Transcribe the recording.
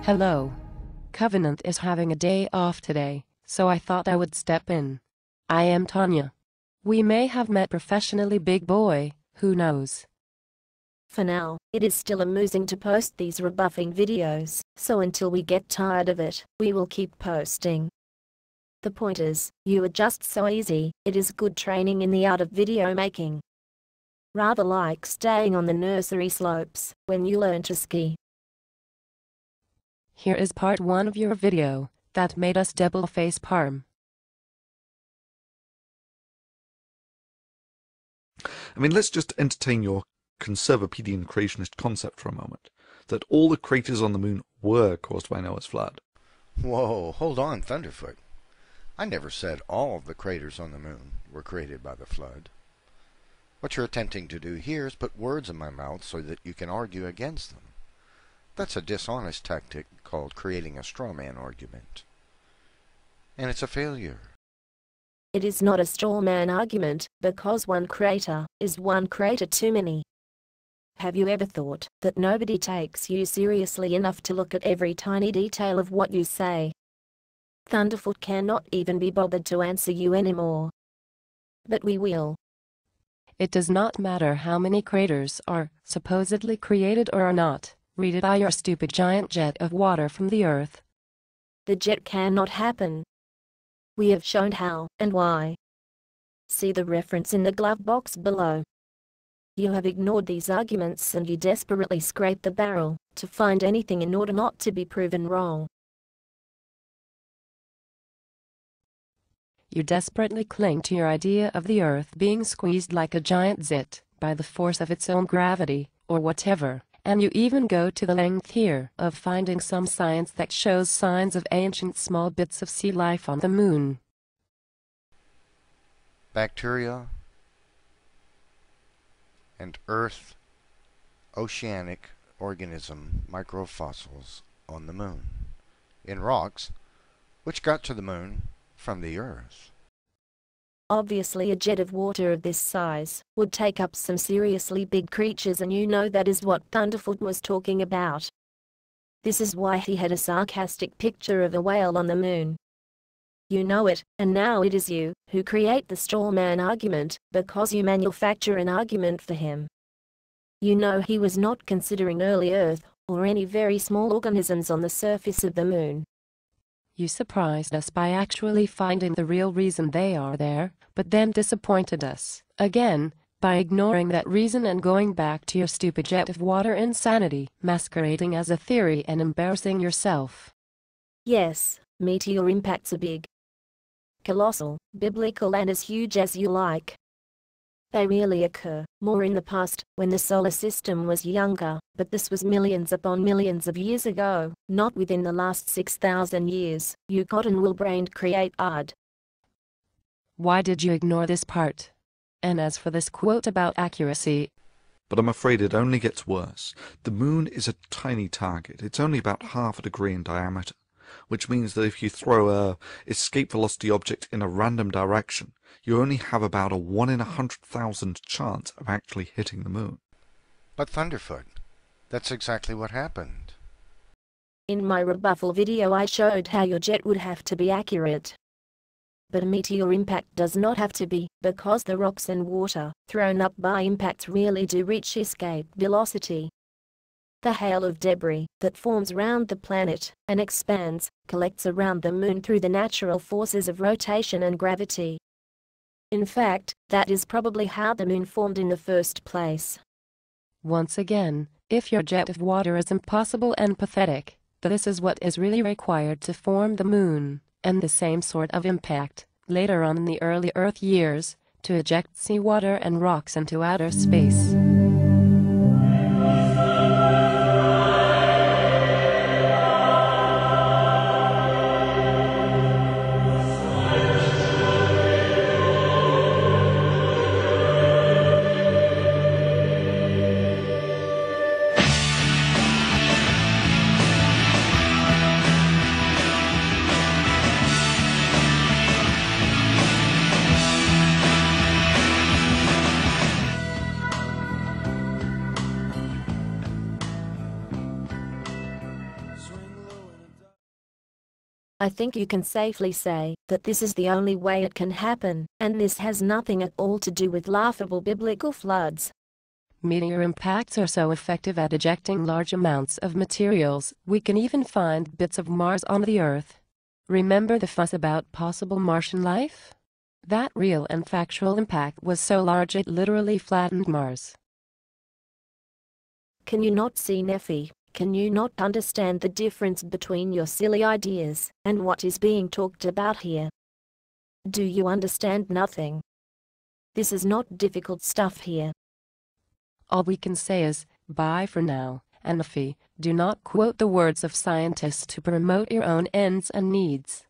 Hello. Covenant is having a day off today, so I thought I would step in. I am Tanya. We may have met professionally, big boy, who knows? For now, it is still amusing to post these rebuffing videos, so until we get tired of it, we will keep posting. The point is, you are just so easy, it is good training in the art of video making. Rather like staying on the nursery slopes when you learn to ski. Here is part 1 of your video that made us double face palm. I mean, let's just entertain your conservapedian creationist concept for a moment, that all the craters on the moon were caused by Noah's flood. Whoa, hold on, Thunderfoot. I never said all of the craters on the moon were created by the flood. What you're attempting to do here is put words in my mouth so that you can argue against them. That's a dishonest tactic called creating a strawman argument. And it's a failure. It is not a strawman argument, because one crater is one crater too many. Have you ever thought that nobody takes you seriously enough to look at every tiny detail of what you say? Thunderfoot cannot even be bothered to answer you anymore. But we will. It does not matter how many craters are supposedly created or are not. Read it by your stupid giant jet of water from the earth. The jet cannot happen. We have shown how and why. See the reference in the glove box below. You have ignored these arguments and you desperately scrape the barrel to find anything in order not to be proven wrong. You desperately cling to your idea of the earth being squeezed like a giant zit by the force of its own gravity, or whatever. And you even go to the length here of finding some science that shows signs of ancient small bits of sea life on the moon. Bacteria and earth oceanic organism microfossils on the moon, in rocks which got to the moon from the earth. Obviously a jet of water of this size would take up some seriously big creatures, and you know that is what Thunderfoot was talking about. This is why he had a sarcastic picture of a whale on the moon. You know it, and now it is you who create the strawman argument because you manufacture an argument for him. You know he was not considering early Earth or any very small organisms on the surface of the moon. You surprised us by actually finding the real reason they are there, but then disappointed us, again, by ignoring that reason and going back to your stupid jet of water insanity, masquerading as a theory and embarrassing yourself. Yes, meteor impacts are big, colossal, biblical, and as huge as you like. They really occur more in the past, when the solar system was younger, but this was millions upon millions of years ago, not within the last 6,000 years, you cotton-wool-brained create-ard. Why did you ignore this part? And as for this quote about accuracy... But I'm afraid it only gets worse. The moon is a tiny target. It's only about half a degree in diameter, which means that if you throw a escape velocity object in a random direction, you only have about a 1 in 100,000 chance of actually hitting the moon. But Thunderfoot, that's exactly what happened. In my rebuttal video I showed how your jet would have to be accurate. But a meteor impact does not have to be, because the rocks and water thrown up by impacts really do reach escape velocity. The hail of debris that forms around the planet and expands, collects around the moon through the natural forces of rotation and gravity. In fact, that is probably how the moon formed in the first place. Once again, if your jet of water is impossible and pathetic, this is what is really required to form the moon, and the same sort of impact, later on in the early Earth years, to eject seawater and rocks into outer space. I think you can safely say that this is the only way it can happen, and this has nothing at all to do with laughable biblical floods. Meteor impacts are so effective at ejecting large amounts of materials, we can even find bits of Mars on the Earth. Remember the fuss about possible Martian life? That real and factual impact was so large it literally flattened Mars. Can you not see, Neffy? Can you not understand the difference between your silly ideas and what is being talked about here? Do you understand nothing? This is not difficult stuff here. All we can say is, bye for now, and Neffy, do not quote the words of scientists to promote your own ends and needs.